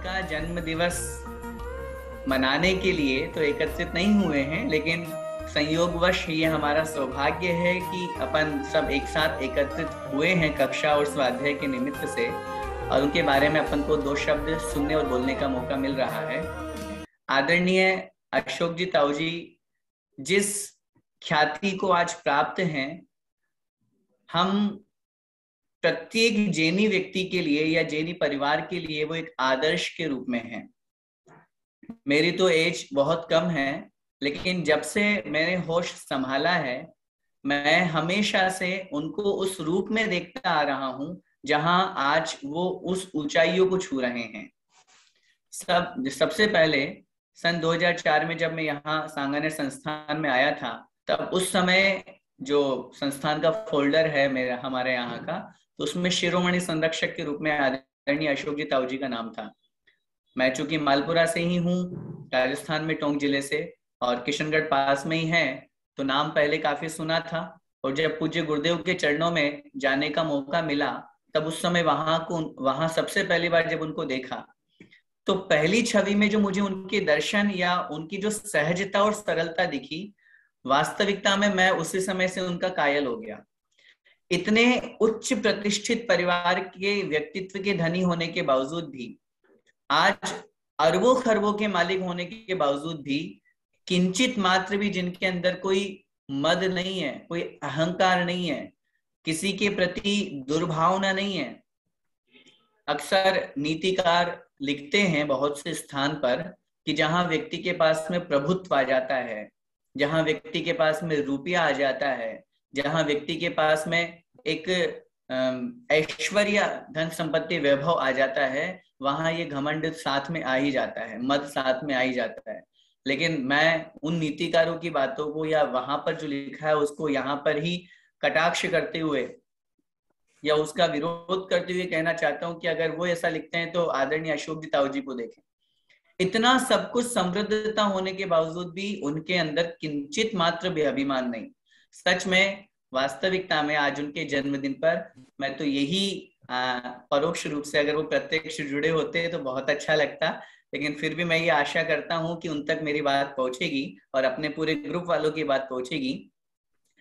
उनका जन्म दिवस मनाने के लिए तो एकत्रित नहीं हुए हैं, लेकिन संयोगवश ये हमारा सौभाग्य है कि अपन सब एक साथ एकत्रित हुए हैं कक्षा और स्वाध्याय के निमित्त से, और उनके बारे में अपन को दो शब्द सुनने और बोलने का मौका मिल रहा है। आदरणीय अशोक जी ताऊ जी जिस ख्याति को आज प्राप्त हैं, हम प्रत्येक जैनी व्यक्ति के लिए या जैनी परिवार के लिए वो एक आदर्श के रूप में है। मेरी तो एज बहुत कम है, लेकिन जब से मैंने होश संभाला है, मैं हमेशा से उनको उस रूप में देखता आ रहा हूं जहां आज वो उस ऊंचाइयों को छू रहे हैं। सबसे पहले सन 2004 में जब मैं यहाँ सांगानेर संस्थान में आया था, तब उस समय जो संस्थान का फोल्डर है मेरा हमारे यहाँ का, तो उसमें शिरोमणि संरक्षक के रूप में आदरणीय अशोक जी ताऊ जी का नाम था। मैं चूंकि मालपुरा से ही हूँ, राजस्थान में टोंक जिले से, और किशनगढ़ पास में ही है, तो नाम पहले काफी सुना था। और जब पूज्य गुरुदेव के चरणों में जाने का मौका मिला, तब उस समय वहां सबसे पहली बार जब उनको देखा, तो पहली छवि में जो मुझे उनके दर्शन या उनकी जो सहजता और सरलता दिखी, वास्तविकता में मैं उसी समय से उनका कायल हो गया। इतने उच्च प्रतिष्ठित परिवार के व्यक्तित्व के धनी होने के बावजूद भी, आज अरबों खरबों के मालिक होने के बावजूद भी, किंचित मात्र भी जिनके अंदर कोई मद नहीं है, कोई अहंकार नहीं है, किसी के प्रति दुर्भावना नहीं है। अक्सर नीतिकार लिखते हैं बहुत से स्थान पर कि जहां व्यक्ति के पास में प्रभुत्व आ जाता है, जहां व्यक्ति के पास में रुपया आ जाता है, जहां व्यक्ति के पास में एक ऐश्वर्य धन संपत्ति वैभव आ जाता है, वहां ये घमंड साथ में आ ही जाता है, मद साथ में आ ही जाता है। लेकिन मैं उन नीतिकारों की बातों को या वहां पर जो लिखा है उसको यहाँ पर ही कटाक्ष करते हुए या उसका विरोध करते हुए कहना चाहता हूं कि अगर वो ऐसा लिखते हैं तो आदरणीय अशोक जी ताऊ जी को देखें। इतना सब कुछ समृद्धता होने के बावजूद भी उनके अंदर किंचित मात्र भी अभिमान नहीं। सच में वास्तविकता में आज उनके जन्मदिन पर मैं तो यही परोक्ष रूप से, अगर वो प्रत्यक्ष जुड़े होते तो बहुत अच्छा लगता, लेकिन फिर भी मैं ये आशा करता हूं कि उन तक मेरी बात पहुंचेगी और अपने पूरे ग्रुप वालों की बात पहुंचेगी।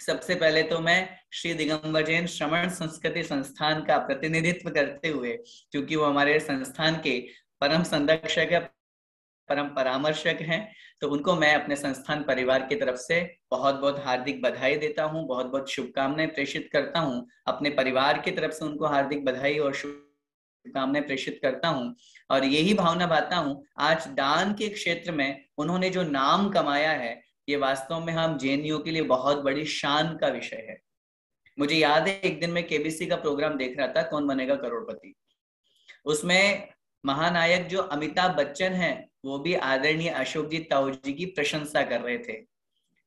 सबसे पहले तो मैं श्री दिगंबर जैन श्रमण संस्कृति संस्थान का प्रतिनिधित्व करते हुए, क्योंकि वो हमारे संस्थान के परम संरक्षक है, परम परामर्शक हैं, तो उनको मैं अपने संस्थान परिवार की तरफ से बहुत बहुत हार्दिक बधाई देता हूं, बहुत बहुत शुभकामनाएं प्रेषित करता हूं। अपने परिवार की तरफ से उनको हार्दिक बधाई और शुभकामनाएं प्रेषित करता हूं, और यही भावना बांटता हूं आज दान के क्षेत्र में उन्होंने जो नाम कमाया है, ये वास्तव में हम जैनियों के लिए बहुत बड़ी शान का विषय है। मुझे याद है एक दिन मैं केबीसी का प्रोग्राम देख रहा था, कौन बनेगा करोड़पति। उसमें महानायक जो अमिताभ बच्चन हैं, वो भी आदरणीय अशोक जी ताऊ जी की प्रशंसा कर रहे थे।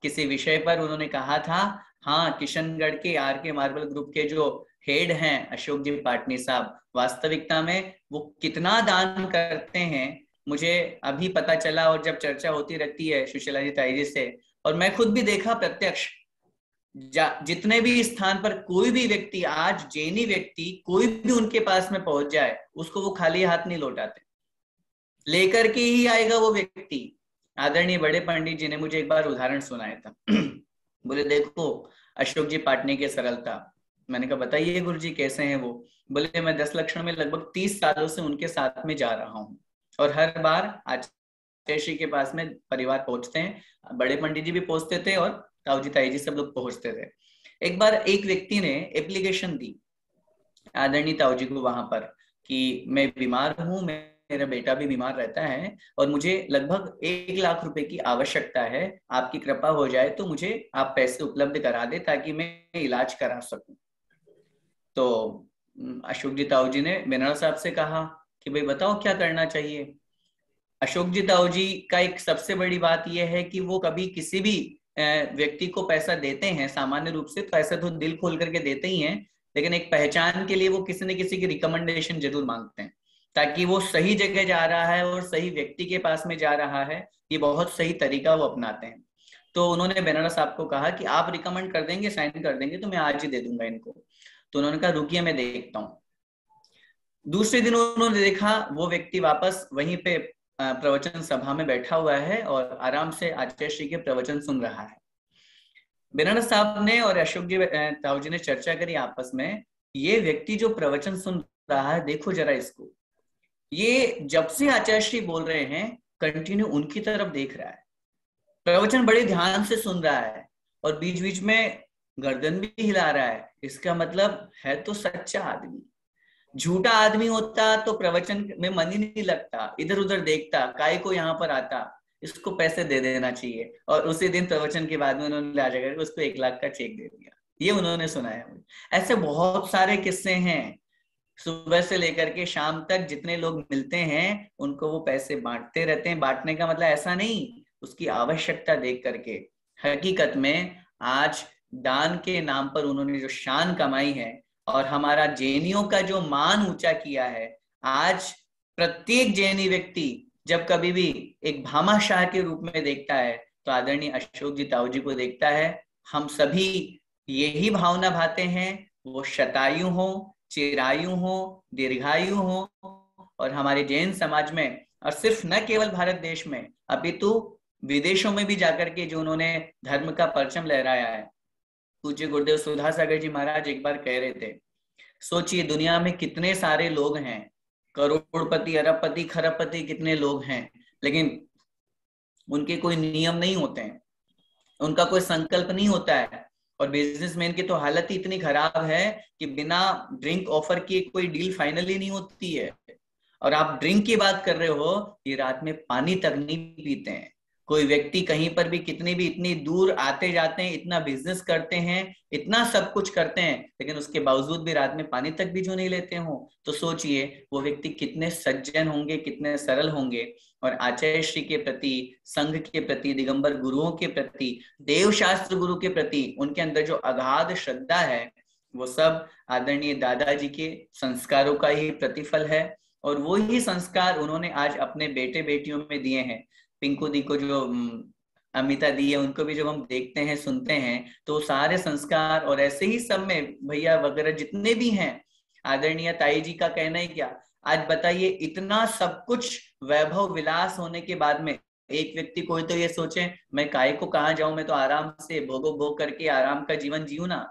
किसी विषय पर उन्होंने कहा था, हाँ किशनगढ़ के आर के मार्बल ग्रुप के जो हेड हैं अशोक जी पाटनी साहब, वास्तविकता में वो कितना दान करते हैं मुझे अभी पता चला, और जब चर्चा होती रहती है सुशीला जी ताई जी से, और मैं खुद भी देखा प्रत्यक्ष, जितने भी स्थान पर कोई भी व्यक्ति, आज जैनी व्यक्ति कोई भी उनके पास में पहुंच जाए, उसको वो खाली हाथ नहीं लौटाते, लेकर के ही आएगा वो व्यक्ति। आदरणीय बड़े पंडित जी ने मुझे एक बार उदाहरण सुनाया था। बोले देखो अशोक जी पाटने की सरलता। मैंने कहा बताइए गुरु जी कैसे हैं वो? बोले मैं 10 लक्षण में लगभग 30 सालों से उनके साथ में जा रहा हूँ, और हर बार आचार्य श्री के पास में परिवार पहुंचते हैं, बड़े पंडित जी भी पहुंचते थे और ताऊ जी ताई जी सब लोग पहुंचते थे। एक बार एक व्यक्ति ने एप्लीकेशन दी आदरणीय ताऊ जी को वहां पर कि मैं बीमार हूँ, मेरा बेटा भी बीमार रहता है और मुझे लगभग 1 लाख रुपए की आवश्यकता है, आपकी कृपा हो जाए तो मुझे आप पैसे उपलब्ध करा दे ताकि मैं इलाज करा सकूं। तो अशोक जी ताऊ जी ने बेनर साहब से कहा कि भाई बताओ क्या करना चाहिए। अशोक जी ताऊ जी का एक सबसे बड़ी बात यह है कि वो कभी किसी भी व्यक्ति को पैसा देते हैं, सामान्य रूप से तो ऐसा तो दिल खोल करके देते ही हैं, लेकिन एक पहचान के लिए वो किसी न किसी की रिकमेंडेशन जरूर मांगते हैं, ताकि वो सही जगह जा रहा है और सही व्यक्ति के पास में जा रहा है, ये बहुत सही तरीका वो अपनाते हैं। तो उन्होंने बेनारस साहब को कहा कि आप रिकमेंड कर देंगे, साइन कर देंगे तो मैं आज ही दे दूंगा इनको। तो उन्होंने कहा रुकिए मैं देखता हूँ। दूसरे दिन उन्होंने देखा वो व्यक्ति वापस वहीं पे प्रवचन सभा में बैठा हुआ है और आराम से आचार्य श्री के प्रवचन सुन रहा है। बेनारस साहब ने और अशोक जी ताऊ जी ने चर्चा करी आपस में, ये व्यक्ति जो प्रवचन सुन रहा है, देखो जरा इसको, ये जब से आचार्य श्री बोल रहे हैं कंटिन्यू उनकी तरफ देख रहा है, प्रवचन बड़े ध्यान से सुन रहा है और बीच बीच में गर्दन भी हिला रहा है। इसका मतलब है तो सच्चा आदमी। झूठा आदमी होता तो प्रवचन में मन ही नहीं लगता, इधर उधर देखता, काय को यहाँ पर आता, इसको पैसे दे देना चाहिए। और उसी दिन प्रवचन के बाद में उन्होंने आ जाकर उसको 1 लाख का चेक दे दिया। ये उन्होंने सुनाया मुझे। ऐसे बहुत सारे किस्से हैं। सुबह से लेकर के शाम तक जितने लोग मिलते हैं उनको वो पैसे बांटते रहते हैं। बांटने का मतलब ऐसा नहीं, उसकी आवश्यकता देख करके। हकीकत में आज दान के नाम पर उन्होंने जो शान कमाई है और हमारा जैनियों का जो मान ऊंचा किया है, आज प्रत्येक जैनी व्यक्ति जब कभी भी एक भामाशाह के रूप में देखता है तो आदरणीय अशोक जी ताऊ जी को देखता है। हम सभी यही भावना भाते हैं, वो शतायु हो, चिरायु हो, दीर्घायु हो। और हमारे जैन समाज में, और सिर्फ न केवल भारत देश में अपितु विदेशों में भी जाकर के जो उन्होंने धर्म का परचम लहराया है। पूज्य गुरुदेव सुधा सागर जी महाराज एक बार कह रहे थे, सोचिए दुनिया में कितने सारे लोग हैं, करोड़पति, अरबपति, खरबपति कितने लोग हैं, लेकिन उनके कोई नियम नहीं होते हैं, उनका कोई संकल्प नहीं होता है। और बिजनेसमैन की तो हालत ही इतनी खराब है कि बिना ड्रिंक ऑफर किए कोई डील फाइनल ही नहीं होती है। और आप ड्रिंक की बात कर रहे हो, ये रात में पानी तक नहीं पीते हैं। कोई व्यक्ति कहीं पर भी कितनी भी इतनी दूर आते जाते हैं, इतना बिजनेस करते हैं, इतना सब कुछ करते हैं, लेकिन उसके बावजूद भी रात में पानी तक भी जो नहीं लेते हो, तो सोचिए वो व्यक्ति कितने सज्जन होंगे, कितने सरल होंगे। और आचार्य श्री के प्रति, संघ के प्रति, दिगंबर गुरुओं के प्रति, देव शास्त्र गुरु के प्रति उनके अंदर जो अगाध श्रद्धा है, वो सब आदरणीय दादाजी के संस्कारों का ही प्रतिफल है। और वो ही संस्कार उन्होंने आज अपने बेटे बेटियों में दिए हैं। पिंकू दी को जो अमिता दी है, उनको भी जब हम देखते हैं, सुनते हैं, तो सारे संस्कार, और ऐसे ही सब में भैया वगैरह जितने भी हैं, आदरणीय ताई जी का कहना ही क्या। आज बताइए, इतना सब कुछ वैभव विलास होने के बाद में एक व्यक्ति कोई तो ये सोचे मैं काय को कहाँ जाऊं, मैं तो आराम से भोगो भोग करके आराम का जीवन जीऊ ना।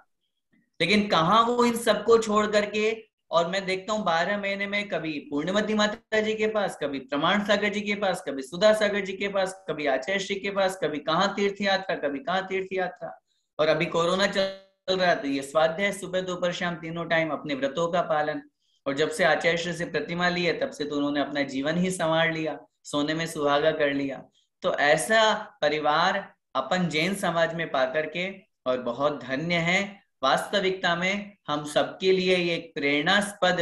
लेकिन कहाँ वो इन सबको छोड़ करके, और मैं देखता हूँ 12 महीने में कभी पूर्णिमती माता जी के पास, कभी प्रमाण सागर जी के पास, कभी सुधा सागर जी के पास, कभी आचार्य श्री के पास, कभी कहाँ तीर्थ यात्रा, कभी कहाँ तीर्थ यात्रा। और अभी कोरोना चल रहा तो ये स्वाध्याय सुबह दोपहर शाम तीनों टाइम, अपने व्रतों का पालन। और जब से आचार्य श्री से प्रतिमा ली है तब से तो उन्होंने अपना जीवन ही संवार लिया, सोने में सुहागा कर लिया। तो ऐसा परिवार अपन जैन समाज में पा करके और बहुत धन्य है। वास्तविकता में हम सबके लिए ये एक प्रेरणास्पद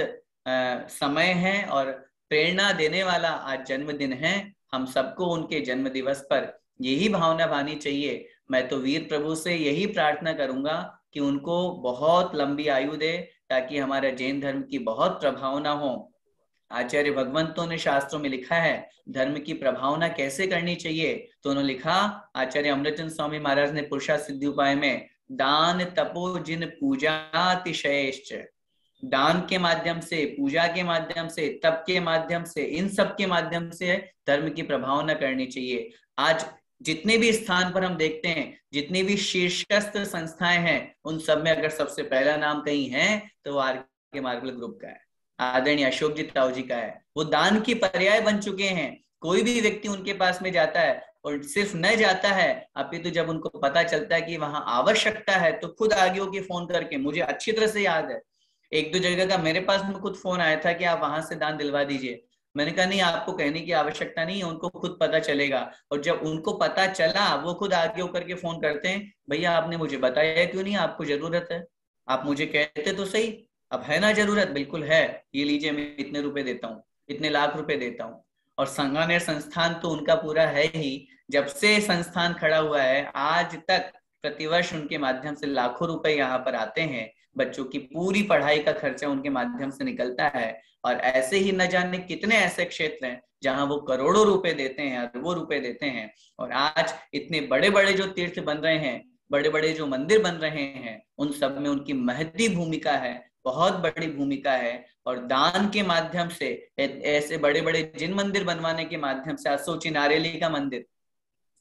समय है और प्रेरणा देने वाला आज जन्मदिन है। हम सबको उनके जन्म दिवस पर यही भावना भानी चाहिए। मैं तो वीर प्रभु से यही प्रार्थना करूंगा कि उनको बहुत लंबी आयु दे, ताकि हमारे जैन धर्म की बहुत प्रभावना हो। आचार्य भगवंतों ने शास्त्रों में लिखा है धर्म की प्रभावना कैसे करनी चाहिए, तो उन्होंने लिखा, आचार्य अमृतचंद स्वामी महाराज ने पुरुषार्थ सिद्धि उपाय में, दान तपो जिन पूजातिशयश्च, दान के माध्यम से, पूजा के माध्यम से, तप के माध्यम से, इन सब के माध्यम से धर्म की प्रभावना करनी चाहिए। आज जितने भी स्थान पर हम देखते हैं, जितनी भी शीर्षस्थ संस्थाएं हैं, उन सब में अगर सबसे पहला नाम कहीं है तो वो आर के मार्गल ग्रुप का है, आदरणीय अशोक जी ताऊ जी का है। वो दान की पर्याय बन चुके हैं। कोई भी व्यक्ति उनके पास में जाता है, और सिर्फ न जाता है अपितु जब उनको पता चलता है कि वहां आवश्यकता है तो खुद आगे होके फोन करके, मुझे अच्छी तरह से याद है 1-2 जगह का मेरे पास में खुद फोन आया था कि आप वहां से दान दिलवा दीजिए। मैंने कहा नहीं, आपको कहने की आवश्यकता नहीं है, उनको खुद पता चलेगा। और जब उनको पता चला, वो खुद आगे होकर के फोन करते हैं, भैया आपने मुझे बताया क्यों नहीं, आपको जरूरत है, आप मुझे कहते तो सही, अब है ना जरूरत, बिल्कुल है, ये लीजिए मैं इतने रुपए देता हूँ, इतने लाख रुपए देता हूँ। और संगानेर संस्थान तो उनका पूरा है ही। जब से संस्थान खड़ा हुआ है आज तक प्रतिवर्ष उनके माध्यम से लाखों रुपए यहाँ पर आते हैं। बच्चों की पूरी पढ़ाई का खर्चा उनके माध्यम से निकलता है। और ऐसे ही न जाने कितने ऐसे क्षेत्र हैं जहां वो करोड़ों रुपए देते हैं, अरबों रुपए देते हैं। और आज इतने बड़े बड़े जो तीर्थ बन रहे हैं, बड़े बड़े जो मंदिर बन रहे हैं, उन सब में उनकी महती भूमिका है। बहुत बड़ी भूमिका है। और दान के माध्यम से ऐसे बड़े बड़े जिन मंदिर बनवाने के माध्यम से, आज सोचिए नारेली का मंदिर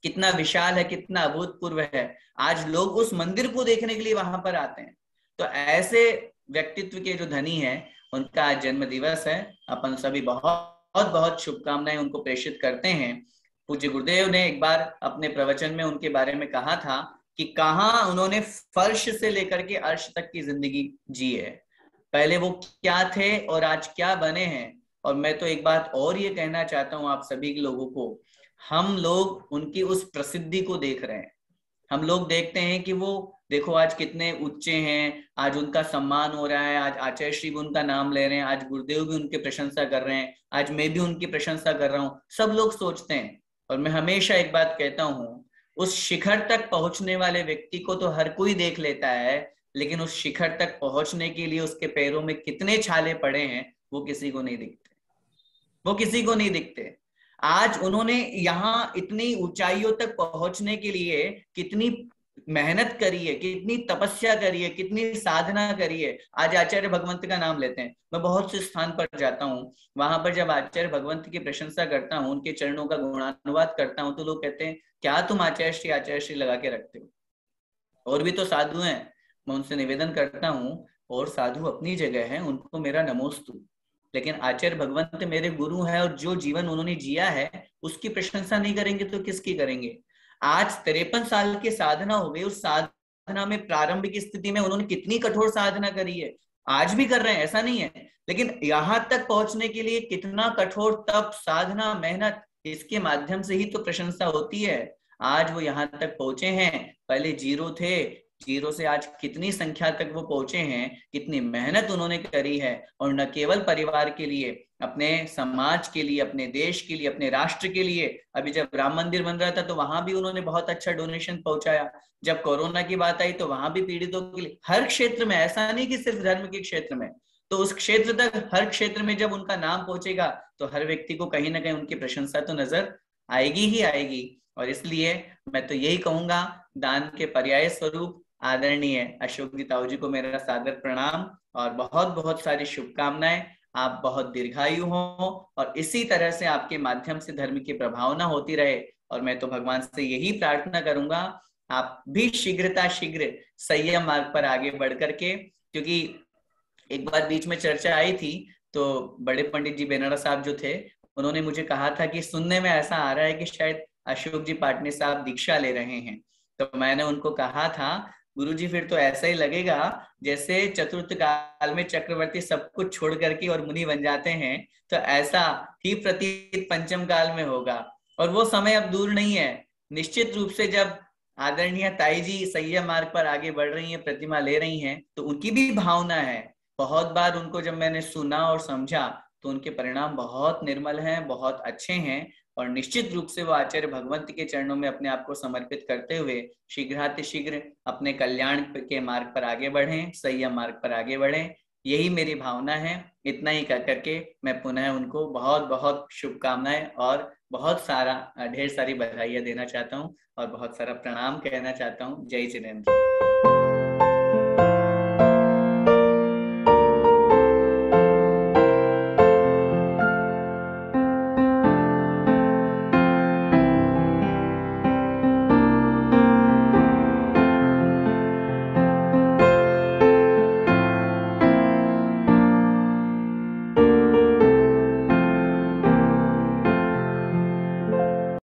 कितना विशाल है, कितना अभूतपूर्व है, आज लोग उस मंदिर को देखने के लिए वहां पर आते हैं। तो ऐसे व्यक्तित्व के जो धनी हैं, उनका आज जन्म दिवस है। अपन सभी बहुत बहुत बहुत शुभकामनाएं उनको प्रेषित करते हैं। पूज्य गुरुदेव ने एक बार अपने प्रवचन में उनके बारे में कहा था कि कहाँ उन्होंने फर्श से लेकर के अर्श तक की जिंदगी जी है, पहले वो क्या थे और आज क्या बने हैं। और मैं तो एक बात और ये कहना चाहता हूँ आप सभी लोगों को, हम लोग उनकी उस प्रसिद्धि को देख रहे हैं। हम लोग देखते हैं कि वो देखो आज कितने ऊंचे हैं, आज उनका सम्मान हो रहा है, आज आचार्य श्री भी उनका नाम ले रहे हैं, आज गुरुदेव भी उनकी प्रशंसा कर रहे हैं, आज मैं भी उनकी प्रशंसा कर रहा हूँ। सब लोग सोचते हैं, और मैं हमेशा एक बात कहता हूँ, उस शिखर तक पहुंचने वाले व्यक्ति को तो हर कोई देख लेता है, लेकिन उस शिखर तक पहुंचने के लिए उसके पैरों में कितने छाले पड़े हैं वो किसी को नहीं दिखते, वो किसी को नहीं दिखते। आज उन्होंने यहाँ इतनी ऊंचाइयों तक पहुंचने के लिए कितनी मेहनत करी है, कितनी तपस्या करी है, कितनी साधना करी है। आज आचार्य भगवंत का नाम लेते हैं, मैं बहुत से स्थान पर जाता हूँ, वहां पर जब आचार्य भगवंत की प्रशंसा करता हूँ, उनके चरणों का गुणानुवाद करता हूँ, तो लोग कहते हैं क्या तुम आचार्य श्री लगा के रखते हो। और भी तो साधु हैं, मैं उनसे निवेदन करता हूँ, और साधु अपनी जगह है, उनको मेरा नमोस्तु, लेकिन आचार्य भगवंत मेरे गुरु हैं, और जो जीवन उन्होंने जिया है उसकी प्रशंसा नहीं करेंगे तो किसकी करेंगे। आज 53 साल की साधना हो गई, उस साधना में प्रारंभिक स्थिति में उन्होंने कितनी कठोर साधना करी है, आज भी कर रहे हैं, ऐसा नहीं है, लेकिन यहां तक पहुंचने के लिए कितना कठोर तप, साधना, मेहनत, इसके माध्यम से ही तो प्रशंसा होती है। आज वो यहाँ तक पहुंचे हैं, पहले जीरो थे, जीरो से आज कितनी संख्या तक वो पहुंचे हैं, कितनी मेहनत उन्होंने करी है। और न केवल परिवार के लिए, अपने समाज के लिए, अपने देश के लिए, अपने राष्ट्र के लिए। अभी जब राम मंदिर बन रहा था तो वहां भी उन्होंने बहुत अच्छा डोनेशन पहुंचाया। जब कोरोना की बात आई तो वहां भी पीड़ितों के लिए, हर क्षेत्र में, ऐसा नहीं कि सिर्फ धर्म के क्षेत्र में, तो उस क्षेत्र तक, हर क्षेत्र में जब उनका नाम पहुंचेगा तो हर व्यक्ति को कहीं ना कहीं उनकी प्रशंसा तो नजर आएगी ही आएगी। और इसलिए मैं तो यही कहूंगा, दान के पर्याय स्वरूप आदरणीय अशोक जी ताऊ जी को मेरा सादर प्रणाम और बहुत बहुत सारी शुभकामनाएं। आप बहुत दीर्घायु हो और इसी तरह से आपके माध्यम से धर्म की प्रभावना होती रहे। और मैं तो भगवान से यही प्रार्थना करूंगा, आप भी शीघ्र संयम मार्ग पर आगे बढ़ करके, क्योंकि एक बार बीच में चर्चा आई थी, तो बड़े पंडित जी बेनारा साहब जो थे, उन्होंने मुझे कहा था कि सुनने में ऐसा आ रहा है कि शायद अशोक जी पाटनी साहब दीक्षा ले रहे हैं। तो मैंने उनको कहा था, गुरुजी फिर तो ऐसा ही लगेगा जैसे चतुर्थ काल में चक्रवर्ती सब कुछ छोड़ करके और मुनि बन जाते हैं, तो ऐसा ही प्रतीत पंचम काल में होगा। और वो समय अब दूर नहीं है। निश्चित रूप से जब आदरणीय ताई जी संयम मार्ग पर आगे बढ़ रही हैं, प्रतिमा ले रही हैं, तो उनकी भी भावना है। बहुत बार उनको जब मैंने सुना और समझा तो उनके परिणाम बहुत निर्मल हैं, बहुत अच्छे हैं। और निश्चित रूप से वो आचार्य भगवंत के चरणों में अपने आप को समर्पित करते हुए शीघ्रातिशीघ्र अपने कल्याण के मार्ग पर आगे बढ़ें, संयम मार्ग पर आगे बढ़ें, यही मेरी भावना है। इतना ही कर करके मैं पुनः उनको बहुत बहुत शुभकामनाएं और बहुत सारा ढेर सारी बधाइयां देना चाहता हूँ और बहुत सारा प्रणाम कहना चाहता हूँ। जय जिनेन्द्र।